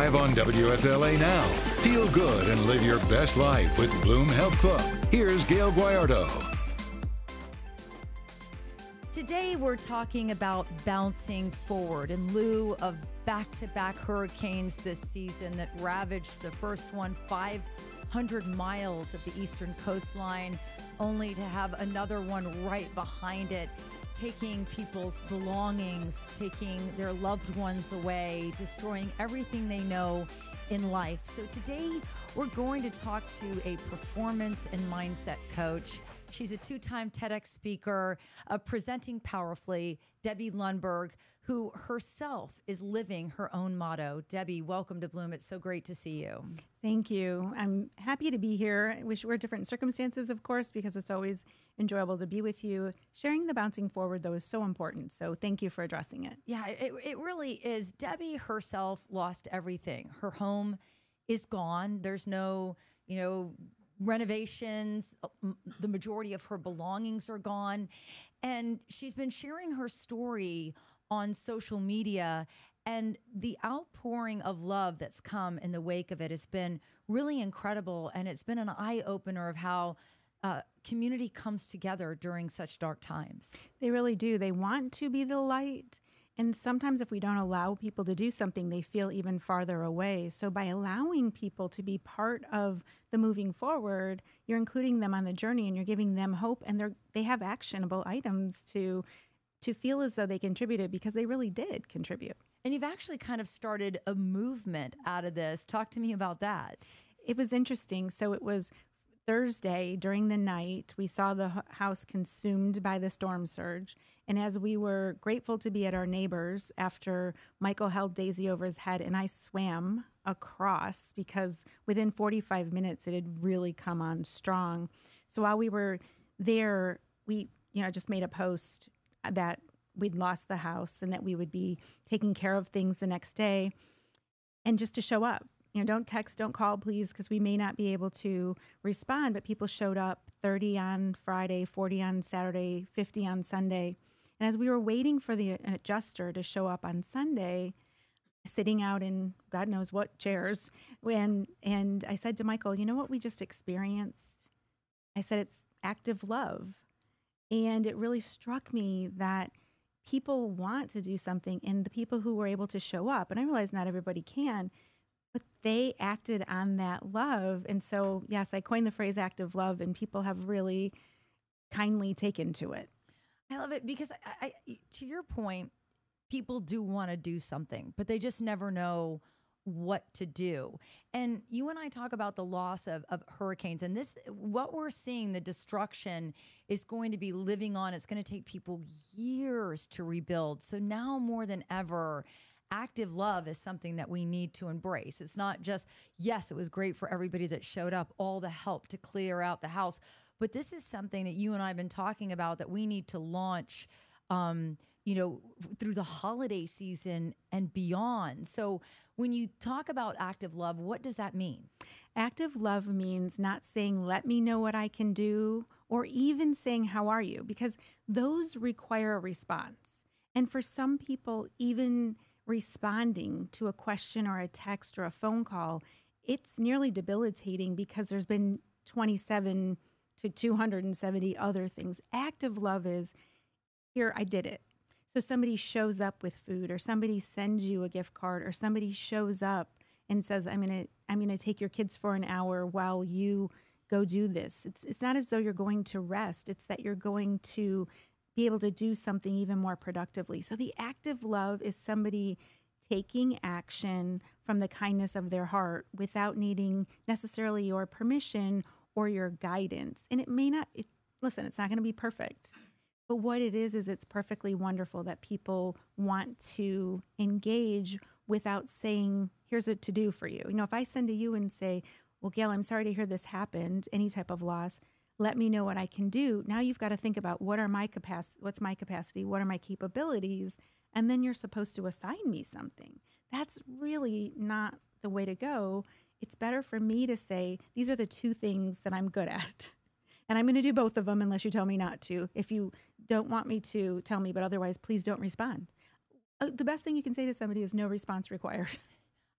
Live on WFLA Now. Feel good and live your best life with Bloom Health Club. Here's Gail Guayardo. Today we're talking about bouncing forward in lieu of back-to-back hurricanes this season that ravaged the first one 500 miles of the eastern coastline, only to have another one right behind it, taking people's belongings, taking their loved ones away, destroying everything they know in life. So today we're going to talk to a performance and mindset coach. She's a two-time TEDx speaker, presenting powerfully, Debbie Lundberg, who herself is living her own motto. Debbie, welcome to Bloom. It's so great to see you. Thank you. I'm happy to be here. I wish we were different circumstances, of course, because it's always enjoyable to be with you. Sharing the bouncing forward, though, is so important. So thank you for addressing it. Yeah, it really is. Debbie herself lost everything. Her home is gone. There's no, renovations. The majority of her belongings are gone. And she's been sharing her story on social media, and the outpouring of love that's come in the wake of it has been really incredible. And it's been an eye-opener of how community comes together during such dark times. They really do. They want to be the light. And sometimes if we don't allow people to do something, they feel even farther away. So by allowing people to be part of the moving forward, you're including them on the journey and you're giving them hope, and they have actionable items to feel as though they contributed, because they really did contribute. And you've actually kind of started a movement out of this. Talk to me about that. It was interesting. So it was Thursday during the night. We saw the house consumed by the storm surge. And as we were grateful to be at our neighbors after Michael held Daisy over his head and I swam across, because within 45 minutes it had really come on strong. So while we were there, we just made a post that we'd lost the house and that we would be taking care of things the next day, and just to show up. Don't text, don't call, please, because we may not be able to respond. But people showed up, 30 on Friday, 40 on Saturday, 50 on Sunday. And as we were waiting for the adjuster to show up on Sunday, sitting out in God knows what chairs, and I said to Michael, you know what we just experienced? I said, it's active love. And it really struck me that people want to do something, and the people who were able to show up, and I realize not everybody can, but they acted on that love. And so, yes, I coined the phrase active love, and people have really kindly taken to it. I love it because, I to your point, people do want to do something, but they just never know what to do. And you and I talk about the loss of hurricanes, and what we're seeing, the destruction is going to be living on. It's going to take people years to rebuild. So now more than ever, active love is something that we need to embrace. It's not just, yes, it was great for everybody that showed up, all the help to clear out the house, but this is something that you and I have been talking about that we need to launch through the holiday season and beyond. So when you talk about active love, what does that mean? Active love means not saying, let me know what I can do, or even saying, how are you? Because those require a response. And for some people, even responding to a question or a text or a phone call, it's nearly debilitating because there's been 27 to 270 other things. Active love is, here, I did it. So somebody shows up with food, or somebody sends you a gift card, or somebody shows up and says, I'm gonna take your kids for an hour while you go do this. It's not as though you're going to rest. It's that you're going to be able to do something even more productively. So the active love is somebody taking action from the kindness of their heart without needing necessarily your permission or your guidance. And it may not, listen, it's not going to be perfect. But what it is it's perfectly wonderful that people want to engage without saying, here's a to-do for you. If I send to you and say, well, Gail, I'm sorry to hear this happened, any type of loss, let me know what I can do. Now you've got to think about what's my capacity, what are my capabilities, and then you're supposed to assign me something. That's really not the way to go. It's better for me to say, these are the two things that I'm good at. And I'm going to do both of them unless you tell me not to. If you don't want me to, tell me, but otherwise, please don't respond. The best thing you can say to somebody is no response required.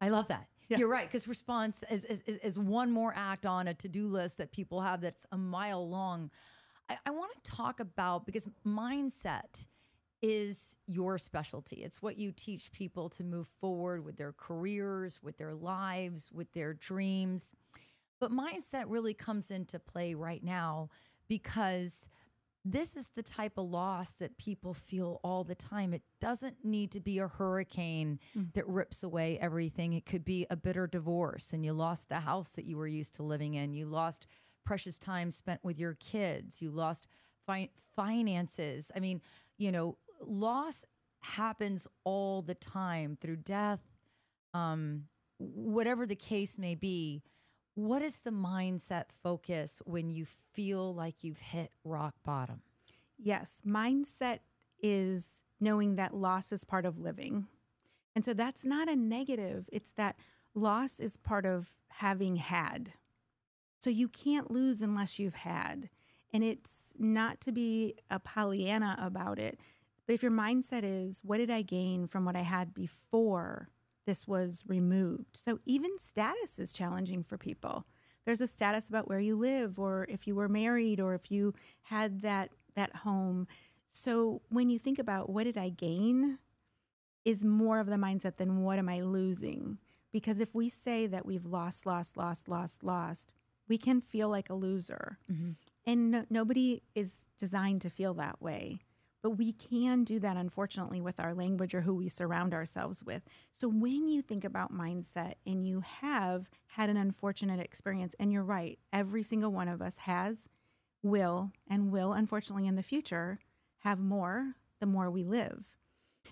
I love that. Yeah. You're right, because response is one more act on a to-do list that people have that's a mile long. I want to talk about, because mindset is your specialty. It's what you teach people to move forward with their careers, with their lives, with their dreams. But mindset really comes into play right now because this is the type of loss that people feel all the time. It doesn't need to be a hurricane that rips away everything. It could be a bitter divorce and you lost the house that you were used to living in. You lost precious time spent with your kids. You lost finances. I mean, loss happens all the time through death, whatever the case may be. What is the mindset focus when you feel like you've hit rock bottom? Yes, mindset is knowing that loss is part of living. And so that's not a negative. It's that loss is part of having had. So you can't lose unless you've had. And it's not to be a Pollyanna about it. But if your mindset is, what did I gain from what I had before this was removed? So even status is challenging for people. There's a status about where you live, or if you were married, or if you had that home. So when you think about what did I gain is more of the mindset than what am I losing? Because if we say that we've lost, we can feel like a loser. Mm-hmm. And nobody is designed to feel that way. But we can do that, unfortunately, with our language or who we surround ourselves with. So when you think about mindset and you have had an unfortunate experience, and you're right, every single one of us will, unfortunately, in the future, have more the more we live.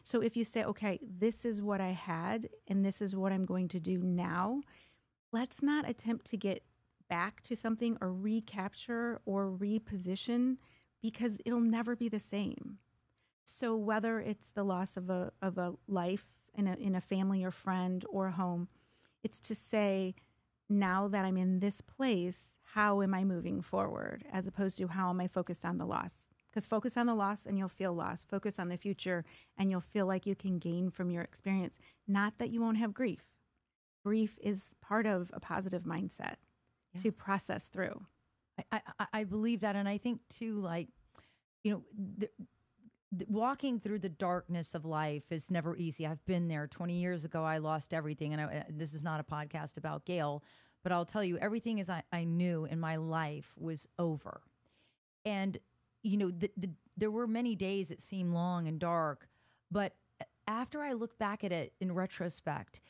So if you say, okay, this is what I had, and this is what I'm going to do now, let's not attempt to get back to something or recapture or reposition, because it'll never be the same. So whether it's the loss of a life in a family or friend or home, it's to say, now that I'm in this place, how am I moving forward, as opposed to how am I focused on the loss? Because focus on the loss and you'll feel lost. Focus on the future and you'll feel like you can gain from your experience. Not that you won't have grief. Grief is part of a positive mindset to process through. I believe that. And I think too, walking through the darkness of life is never easy. I've been there. 20 years ago, I lost everything. And this is not a podcast about Gail, but I'll tell you, everything as I knew in my life was over. And, there were many days that seemed long and dark, but after I look back at it in retrospect,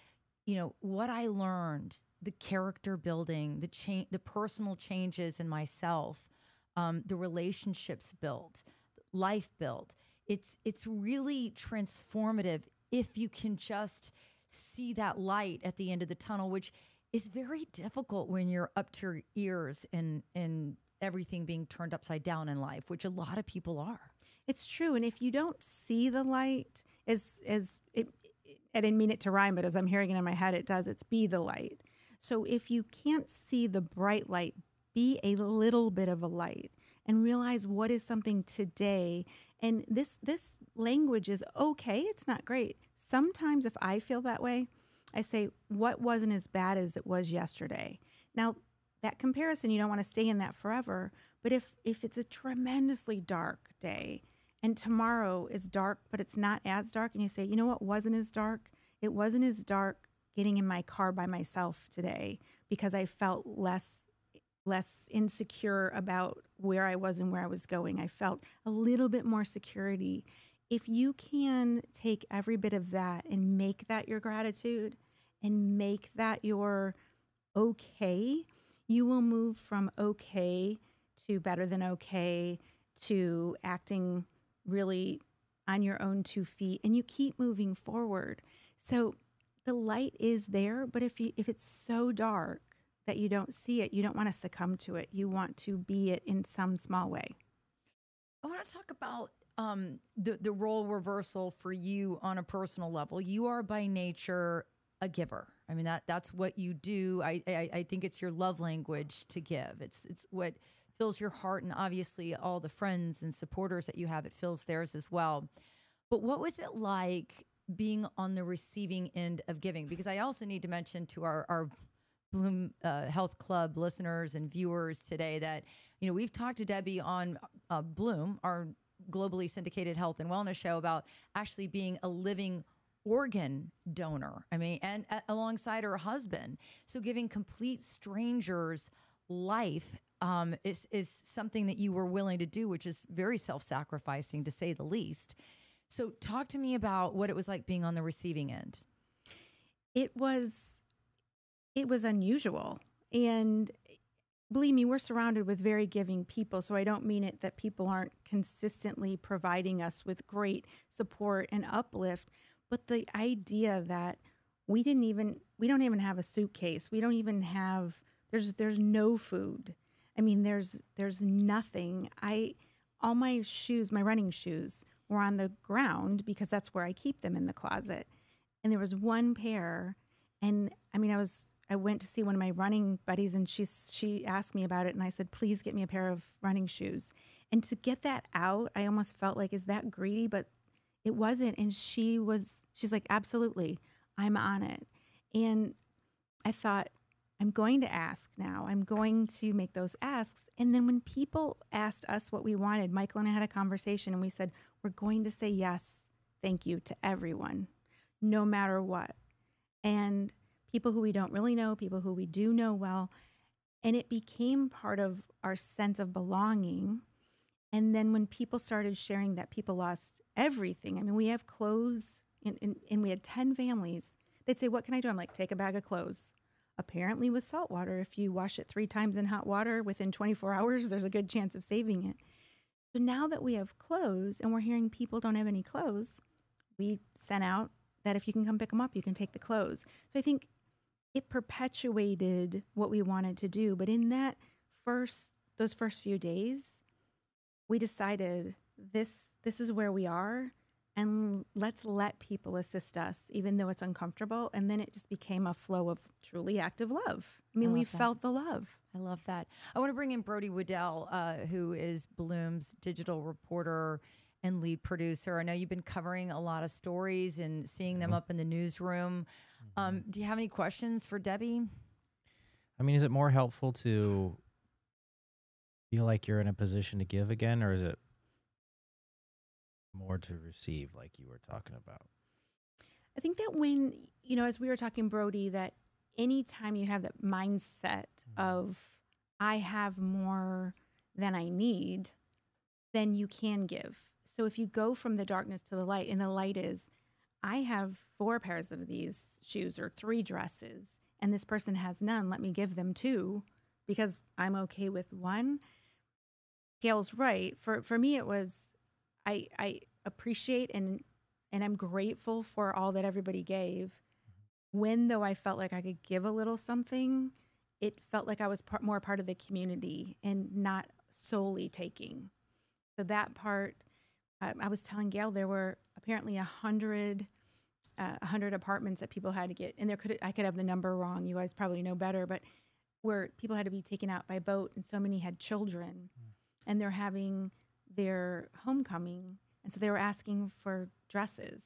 what I learned, the character building, the personal changes in myself, the relationships built, life built. It's really transformative if you can just see that light at the end of the tunnel, which is very difficult when you're up to your ears in everything being turned upside down in life, which a lot of people are. It's true. And if you don't see the light, I didn't mean it to rhyme, but as I'm hearing it in my head, it does. It's be the light. So if you can't see the bright light, be a little bit of a light and realize what is something today. And this language is okay. It's not great. Sometimes if I feel that way, I say, what wasn't as bad as it was yesterday? Now, that comparison, you don't want to stay in that forever. But if it's a tremendously dark day and tomorrow is dark, but it's not as dark, and you say, you know what wasn't as dark? It wasn't as dark getting in my car by myself today because I felt less insecure about where I was and where I was going. I felt a little bit more security. If you can take every bit of that and make that your gratitude and make that your okay, you will move from okay to better than okay to acting really on your own 2 feet, and you keep moving forward. So the light is there, but if it's so dark that you don't see it, you don't want to succumb to it. You want to be it in some small way. I want to talk about the role reversal for you on a personal level. You are by nature a giver. I mean, that's what you do. I think it's your love language to give. It's what fills your heart, and obviously all the friends and supporters that you have, it fills theirs as well. But what was it like being on the receiving end of giving? Because I also need to mention to our Bloom Health Club listeners and viewers today that, we've talked to Debbie on Bloom, our globally syndicated health and wellness show, about actually being a living organ donor. And alongside her husband. So giving complete strangers life is something that you were willing to do, which is very self-sacrificing, to say the least. So talk to me about what it was like being on the receiving end. It was unusual. And believe me, we're surrounded with very giving people. So I don't mean it that people aren't consistently providing us with great support and uplift. But the idea that we don't even have a suitcase. We don't even have, there's no food. There's nothing. All my shoes, my running shoes, were on the ground because that's where I keep them, in the closet. And there was one pair. And I went to see one of my running buddies, and she asked me about it, and I said, please get me a pair of running shoes. And to get that out, I almost felt like, is that greedy? But it wasn't. And she's like, absolutely, I'm on it. And I thought, I'm going to ask now. I'm going to make those asks. And then when people asked us what we wanted, Michael and I had a conversation, and we said, we're going to say yes, thank you to everyone, no matter what. And people who we don't really know, people who we do know well. And it became part of our sense of belonging. And then when people started sharing that people lost everything, we have clothes, and we had 10 families. They'd say, what can I do? I'm like, take a bag of clothes. Apparently with salt water, if you wash it 3 times in hot water within 24 hours, there's a good chance of saving it. So now that we have clothes and we're hearing people don't have any clothes, we sent out that if you can come pick them up, you can take the clothes. So I think it perpetuated what we wanted to do. But in those first few days, we decided this is where we are, and let's let people assist us, even though it's uncomfortable. And then it just became a flow of truly active love. We felt the love. I love that. I want to bring in Brody Waddell, who is Bloom's digital reporter and lead producer. I know you've been covering a lot of stories and seeing them up in the newsroom. Do you have any questions for Debbie? Is it more helpful to feel like you're in a position to give again, or is it more to receive, like you were talking about? I think that when, as we were talking, Brody, that anytime you have that mindset of, I have more than I need, then you can give. So if you go from the darkness to the light, and the light is, I have 4 pairs of these shoes or 3 dresses, and this person has none, let me give them 2 because I'm okay with 1. Gail's right. For me, it was, I appreciate and I'm grateful for all that everybody gave. When, though, I felt like I could give a little something, it felt like I was more part of the community and not solely taking. So that part, I was telling Gail, there were apparently 100 apartments that people had to get, and I could have the number wrong. You guys probably know better, but where people had to be taken out by boat, and so many had children, and they're having their homecoming, and so they were asking for dresses.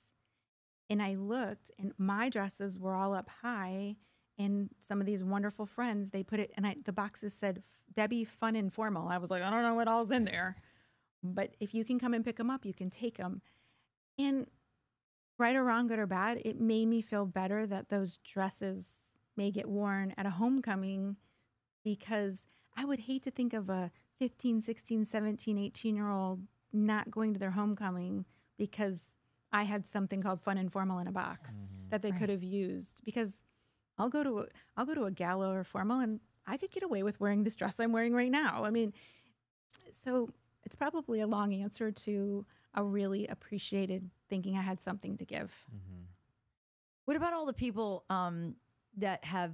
And I looked, and my dresses were all up high, and some of these wonderful friends, they put it, and the boxes said, Debbie, fun and formal. I was like, I don't know what all's in there. But if you can come and pick them up, you can take them. And right or wrong, good or bad, it made me feel better that those dresses may get worn at a homecoming, because I would hate to think of a 15, 16, 17, 18-year-old not going to their homecoming because I had something called fun and formal in a box that they could have used. Because I'll go to a gala or formal, and I could get away with wearing this dress I'm wearing right now. So it's probably a long answer to a really appreciated thinking I had something to give. What about all the people that have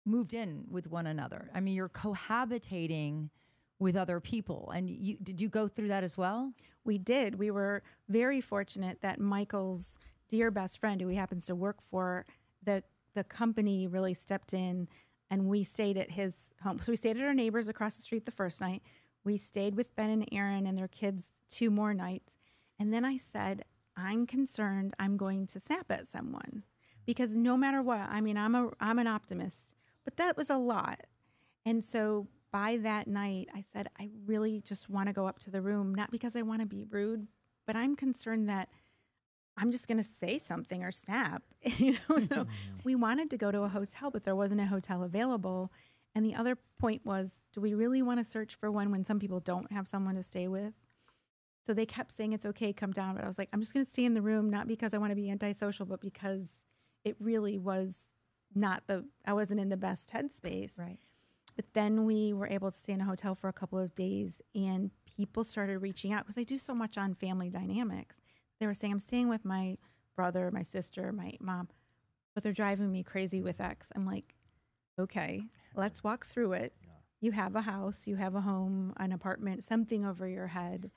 moved in with one another? You're cohabitating with other people, and did you go through that as well? We did. We were very fortunate that Michael's dear best friend, who he happens to work for, the company really stepped in, and we stayed at his home. So we stayed at our neighbors across the street the first night. We stayed with Ben and Aaron and their kids 2 more nights. And then I said, I'm concerned I'm going to snap at someone, because no matter what, I mean, I'm an optimist, but that was a lot. And so by that night, I said, I really just want to go up to the room, not because I want to be rude, but I'm concerned that I'm just going to say something or snap, So we wanted to go to a hotel, but there wasn't a hotel available. And the other point was, do we really want to search for one when some people don't have someone to stay with? So they kept saying, it's okay, come down. But I was like, I'm just going to stay in the room, not because I want to be antisocial, but because it really was I wasn't in the best headspace. Right. But then we were able to stay in a hotel for a couple of days, and people started reaching out because I do so much on family dynamics. They were saying, I'm staying with my brother, my sister, my mom, but they're driving me crazy with X. I'm like, okay, let's walk through it. Yeah. You have a house, you have a home, an apartment, something over your head.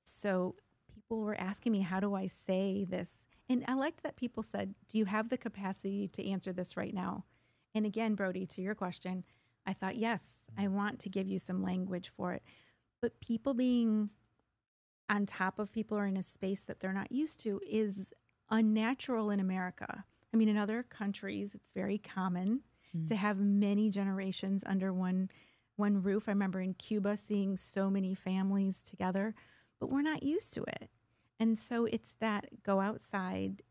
So people were asking me, how do I say this? And I liked that people said, do you have the capacity to answer this right now? And again, Brody, to your question, I thought, yes, I want to give you some language for it. But people being on top of people or in a space that they're not used to is unnatural in America. I mean, in other countries, it's very common to have many generations under one roof. I remember in Cuba seeing so many families together, but we're not used to it. And so it's that go outside,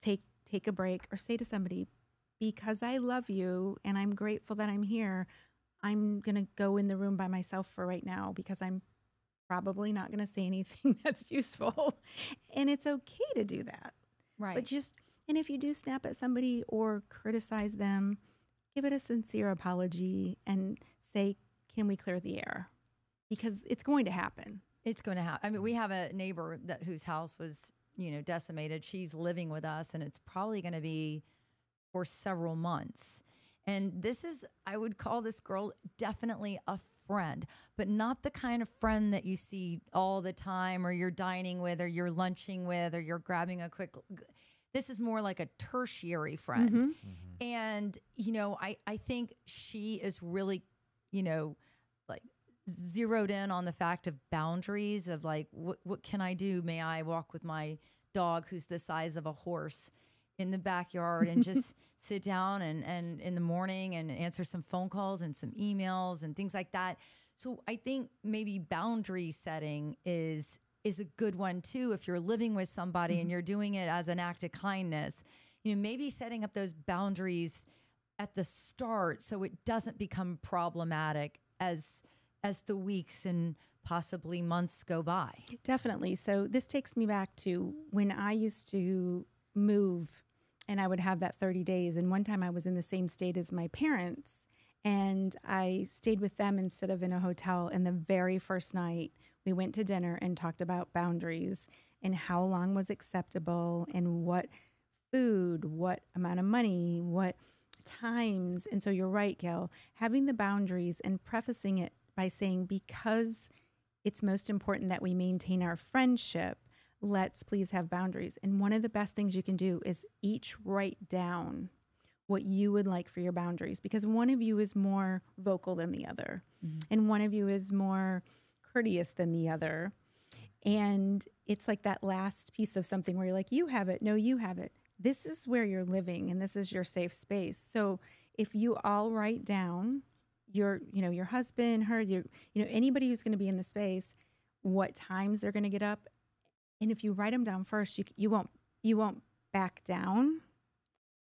take a break, or say to somebody, because I love you and I'm grateful that I'm here, I'm going to go in the room by myself for right now because I'm probably not going to say anything that's useful. And it's okay to do that. Right. But and if you do snap at somebody or criticize them, give it a sincere apology and say, can we clear the air? Because it's going to happen. It's going to happen. I mean, we have a neighbor whose house was, decimated. She's living with us, and it's probably going to be for several months. And I would call this girl definitely a friend, but not the kind of friend that you see all the time, or you're dining with, or you're lunching with, or you're grabbing a quick. This is more like a tertiary friend. Mm-hmm. Mm-hmm. And, I think she is really, like zeroed in on the fact of boundaries of like, what can I do? May I walk with my dog who's the size of a horse in the backyard and just sit down and in the morning and answer some phone calls and some emails and things like that. So I think maybe boundary setting is a good one too. If you're living with somebody and you're doing it as an act of kindness, maybe setting up those boundaries at the start so it doesn't become problematic as the weeks and possibly months go by. Definitely. So this takes me back to when I used to move and I would have that 30 days. And one time I was in the same state as my parents and I stayed with them instead of in a hotel. And the very first night we went to dinner and talked about boundaries and how long was acceptable and what food, what amount of money, what times. And so you're right, Gail, having the boundaries and prefacing it by saying, because it's most important that we maintain our friendship, let's please have boundaries. And one of the best things you can do is each write down what you would like for your boundaries, because one of you is more vocal than the other, and one of you is more courteous than the other. And it's like that last piece of something where you're like, you have it. No, you have it. This is where you're living and this is your safe space. So if you all write down your husband, her, anybody who's going to be in the space, what times they're going to get up. And if you write them down first, you won't back down.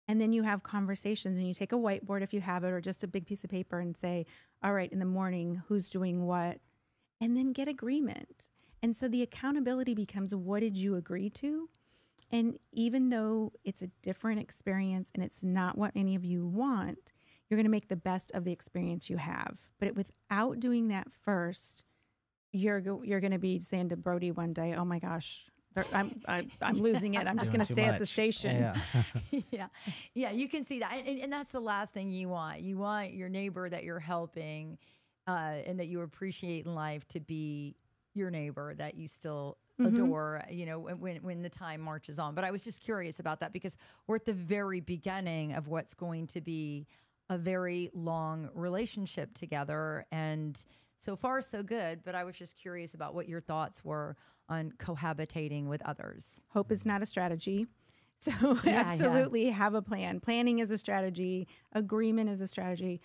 And then you have conversations and you take a whiteboard if you have it, or just a big piece of paper and say, all right, in the morning, who's doing what? And then get agreement. And so the accountability becomes, what did you agree to? And even though it's a different experience and it's not what any of you want, you're going to make the best of the experience you have. But without doing that first, you're going to be saying to Brody one day, oh my gosh, I'm losing it. I'm just going to stay at the station. Yeah. Yeah. You can see that. And that's the last thing you want. You want your neighbor that you're helping and that you appreciate in life to be your neighbor that you still adore, when the time marches on. But I was just curious about that because we're at the very beginning of what's going to be a very long relationship together. And so far, so good. But I was just curious about what your thoughts were on cohabitating with others. Hope is not a strategy. So Yeah, absolutely have a plan. Planning is a strategy. Agreement is a strategy.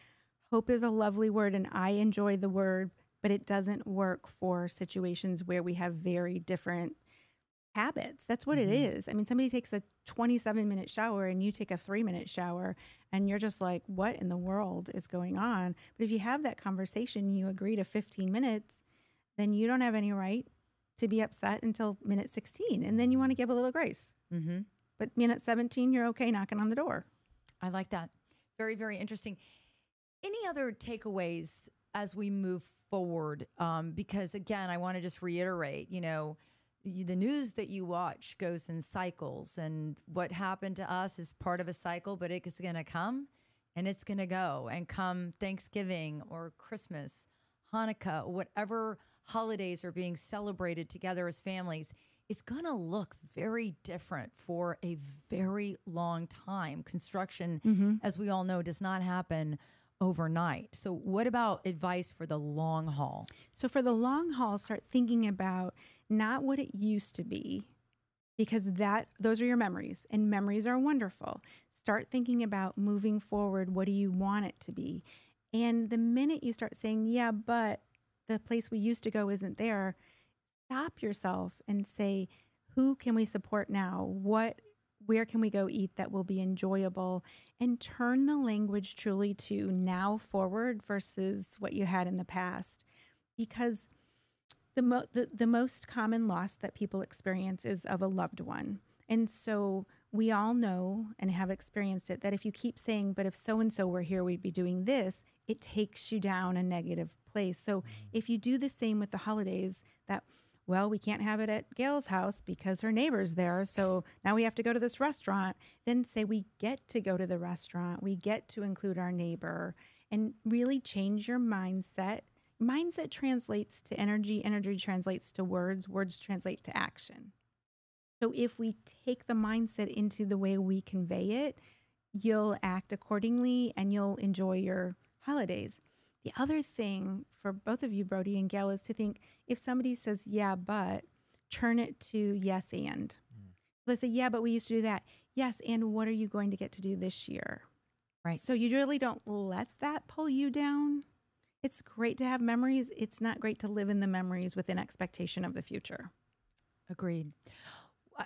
Hope is a lovely word, and I enjoy the word, but it doesn't work for situations where we have very different habits. That's what it is. I mean, somebody takes a 27-minute shower and you take a 3-minute shower, and you're just like, what in the world is going on? But if you have that conversation, you agree to 15 minutes, then you don't have any right to be upset until minute 16. And then you want to give a little grace. Mm-hmm. But minute 17, you're okay knocking on the door. I like that. Very, very interesting. Any other takeaways as we move forward? Because again, I want to just reiterate, the news that you watch goes in cycles, and what happened to us is part of a cycle, but it's going to come and it's going to go. And come Thanksgiving or Christmas, Hanukkah, whatever holidays are being celebrated together as families, it's going to look very different for a very long time. Construction, as we all know, does not happen overnight. So what about advice for the long haul? So for the long haul, start thinking about not what it used to be, because those are your memories, and memories are wonderful. Start thinking about moving forward. What do you want it to be? And the minute you start saying, yeah, but the place we used to go isn't there, stop yourself and say, who can we support now? Where can we go eat that will be enjoyable? And turn the language truly to now forward versus what you had in the past. Because the most common loss that people experience is of a loved one. And so we all know and have experienced it, that if you keep saying, but if so-and-so were here, we'd be doing this, it takes you down a negative place. So if you do the same with the holidays, well, we can't have it at Gail's house because her neighbor's there, so now we have to go to this restaurant. Then say we get to go to the restaurant. We get to include our neighbor, and really change your mindset. Mindset translates to energy. Energy translates to words. Words translate to action. So if we take the mindset into the way we convey it, you'll act accordingly and you'll enjoy your holidays. The other thing for both of you, Brody and Gail, is to think, if somebody says, yeah, but, turn it to yes, and. Let's say, yeah, but we used to do that. Yes, and what are you going to get to do this year? Right. So you really don't let that pull you down. It's great to have memories. It's not great to live in the memories with an expectation of the future. Agreed.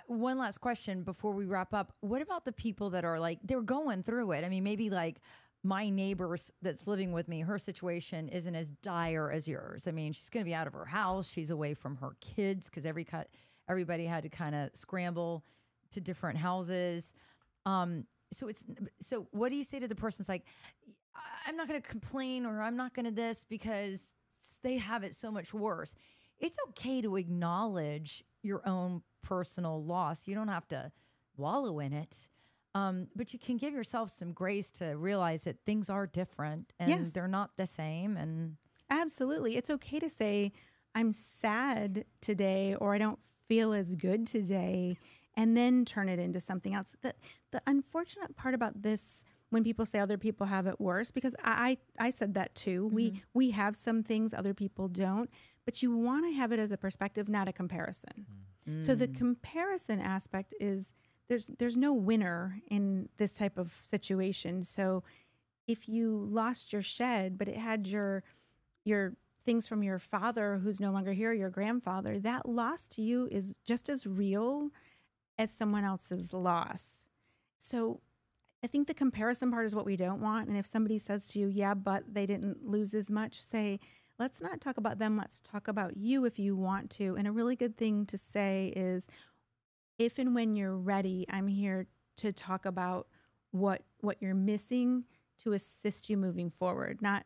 One last question before we wrap up. What about the people that are like, they're going through it? I mean, maybe like my neighbors that's living with me, her situation isn't as dire as yours. I mean, she's going to be out of her house. She's away from her kids because everybody had to kind of scramble to different houses. So what do you say to the person that's like, I'm not going to complain, or I'm not going to this, because they have it so much worse? It's okay to acknowledge your own personal loss. You don't have to wallow in it. But you can give yourself some grace to realize that things are different and they're not the same. And absolutely. It's okay to say, I'm sad today, or I don't feel as good today, and then turn it into something else. The unfortunate part about this, when people say other people have it worse, because I said that too. We have some things other people don't, but you want to have it as a perspective, not a comparison. So the comparison aspect is, there's no winner in this type of situation. So if you lost your shed, but it had your things from your father who's no longer here, your grandfather, that loss to you is just as real as someone else's loss. So I think the comparison part is what we don't want. And if somebody says to you, yeah, but they didn't lose as much, say, let's not talk about them. Let's talk about you if you want to. And a really good thing to say is, if and when you're ready, I'm here to talk about what you're missing to assist you moving forward. Not,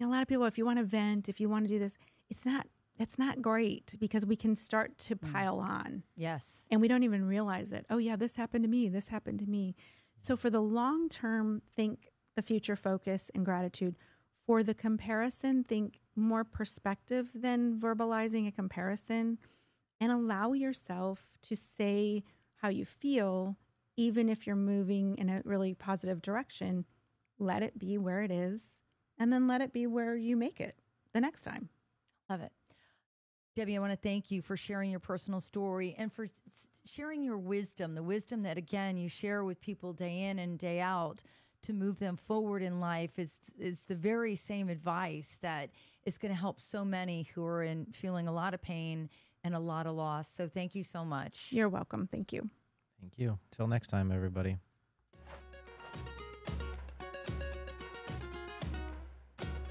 a lot of people, if you want to vent, if you want to do this, it's not great, because we can start to pile on. Yes. And we don't even realize it. Oh yeah, this happened to me. This happened to me. So for the long term, think the future focus and gratitude. For the comparison, think more perspective than verbalizing a comparison. And allow yourself to say how you feel, even if you're moving in a really positive direction. Let it be where it is, and then let it be where you make it the next time. Love it. Debbie, I want to thank you for sharing your personal story and for sharing your wisdom, the wisdom that, again, you share with people day in and day out to move them forward in life is the very same advice that is going to help so many who are feeling a lot of pain and a lot of loss. So thank you so much. You're welcome. Thank you. Thank you. Till next time, everybody.